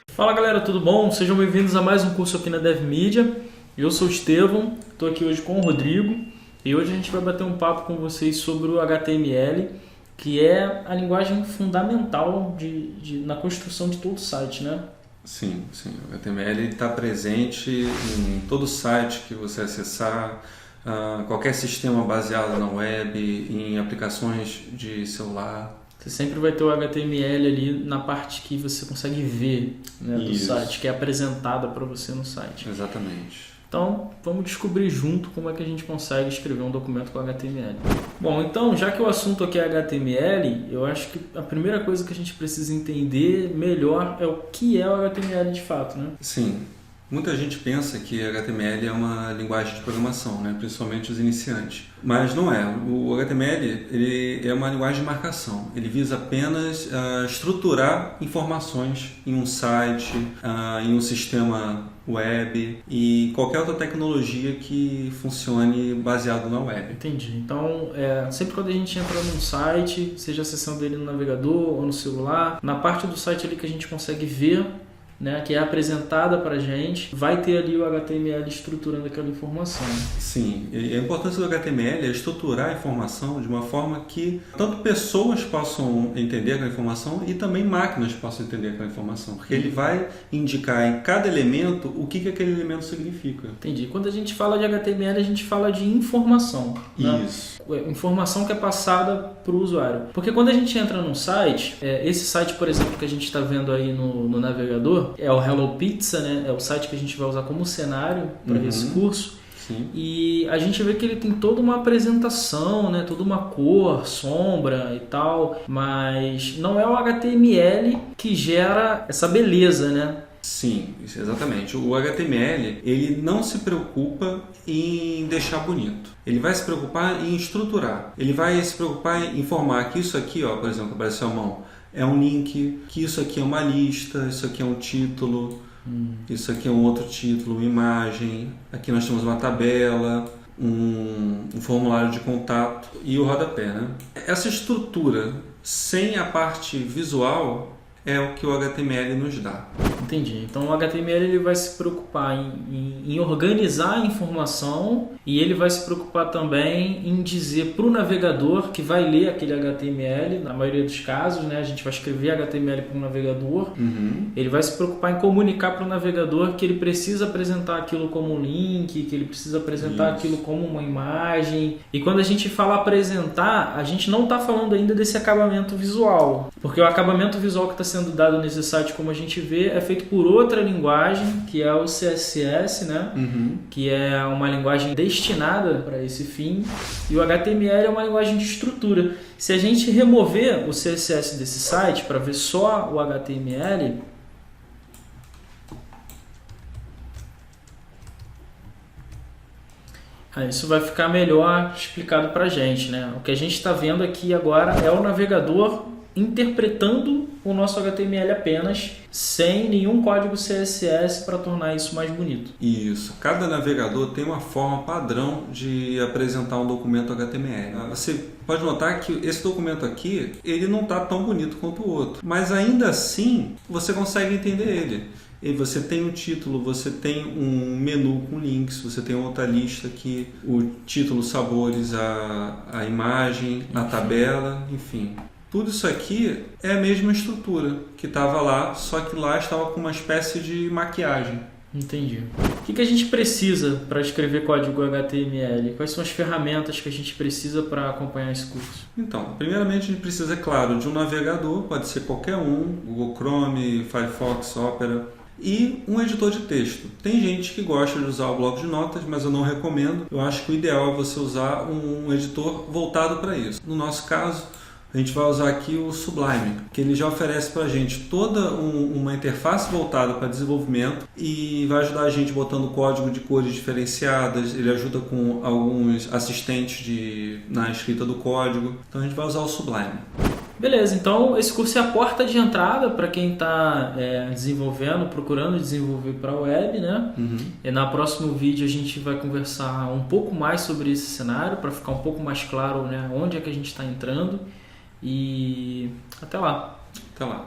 Fala galera, tudo bom? Sejam bem-vindos a mais um curso aqui na DevMedia. Eu sou o Estevão, estou aqui hoje com o Rodrigo e hoje a gente vai bater um papo com vocês sobre o HTML, que é a linguagem fundamental na construção de todo site, né? Sim. O HTML está presente em todo site que você acessar, qualquer sistema baseado na web, em aplicações de celular. Você sempre vai ter o HTML ali na parte que você consegue ver, né, do site, que é apresentada para você no site. Exatamente. Então, vamos descobrir junto como é que a gente consegue escrever um documento com HTML. Bom, então, já que o assunto aqui é HTML, eu acho que a primeira coisa que a gente precisa entender melhor é o que é o HTML de fato, né? Sim. Muita gente pensa que HTML é uma linguagem de programação, né? Principalmente os iniciantes. Mas não é. O HTML ele é uma linguagem de marcação. Ele visa apenas estruturar informações em um site, em um sistema web e qualquer outra tecnologia que funcione baseado na web. Entendi. Então, sempre quando a gente entra num site, seja acessando ele no navegador ou no celular, na parte do site ali que a gente consegue ver, né, que é apresentada para a gente, vai ter ali o HTML estruturando aquela informação. Sim, e a importância do HTML é estruturar a informação de uma forma que tanto pessoas possam entender aquela informação e também máquinas possam entender aquela informação, porque ele vai indicar em cada elemento o que aquele elemento significa. Entendi. Quando a gente fala de HTML, a gente fala de informação. Né? Isso. Informação que é passada para o usuário. Porque quando a gente entra num site, esse site, por exemplo, que a gente está vendo aí no navegador, é o Hello Pizza, né? É o site que a gente vai usar como cenário para esse curso. Sim. E a gente vê que ele tem toda uma apresentação, né? Toda uma cor, sombra e tal, mas não é o HTML que gera essa beleza, né? Sim, exatamente. O HTML ele não se preocupa em deixar bonito. Ele vai se preocupar em estruturar. Ele vai se preocupar em informar que isso aqui, ó, por exemplo, apareceu a mão, é um link, que isso aqui é uma lista, isso aqui é um título, isso aqui é um outro título, uma imagem, aqui nós temos uma tabela, um formulário de contato e o rodapé, né? Essa estrutura sem a parte visual é o que o HTML nos dá. Entendi. Então o HTML ele vai se preocupar em organizar a informação e ele vai se preocupar também em dizer para o navegador que vai ler aquele HTML, na maioria dos casos, né, a gente vai escrever HTML para o navegador, ele vai se preocupar em comunicar para o navegador que ele precisa apresentar aquilo como um link, que ele precisa apresentar aquilo como uma imagem. E quando a gente fala apresentar, a gente não está falando ainda desse acabamento visual, porque o acabamento visual que está sendo dado nesse site, como a gente vê, é feito por outra linguagem, que é o CSS, né? Que é uma linguagem destinada para esse fim, e o HTML é uma linguagem de estrutura. Se a gente remover o CSS desse site para ver só o HTML, isso vai ficar melhor explicado para a gente, né? O que a gente está vendo aqui agora é o navegador interpretando o nosso HTML apenas, sem nenhum código CSS para tornar isso mais bonito. Isso. Cada navegador tem uma forma padrão de apresentar um documento HTML. Você pode notar que esse documento aqui, ele não está tão bonito quanto o outro, mas ainda assim você consegue entender ele. E você tem um título, você tem um menu com links, você tem outra lista aqui, o título, sabores, a imagem, a tabela, enfim. Tudo isso aqui é a mesma estrutura que estava lá, só que lá estava com uma espécie de maquiagem. Entendi. O que a gente precisa para escrever código HTML? Quais são as ferramentas que a gente precisa para acompanhar esse curso? Então, primeiramente a gente precisa, é claro, de um navegador, pode ser qualquer um, Google Chrome, Firefox, Opera, e um editor de texto. Tem gente que gosta de usar o bloco de notas, mas eu não recomendo. Eu acho que o ideal é você usar um editor voltado para isso. No nosso caso, a gente vai usar aqui o Sublime, que ele já oferece para a gente toda uma interface voltada para desenvolvimento e vai ajudar a gente botando código de cores diferenciadas, ele ajuda com alguns assistentes na escrita do código, então a gente vai usar o Sublime. Beleza, então esse curso é a porta de entrada para quem está procurando desenvolver para a web, né? E no próximo vídeo a gente vai conversar um pouco mais sobre esse cenário, para ficar um pouco mais claro, né, onde é que a gente está entrando. E até lá. Até lá.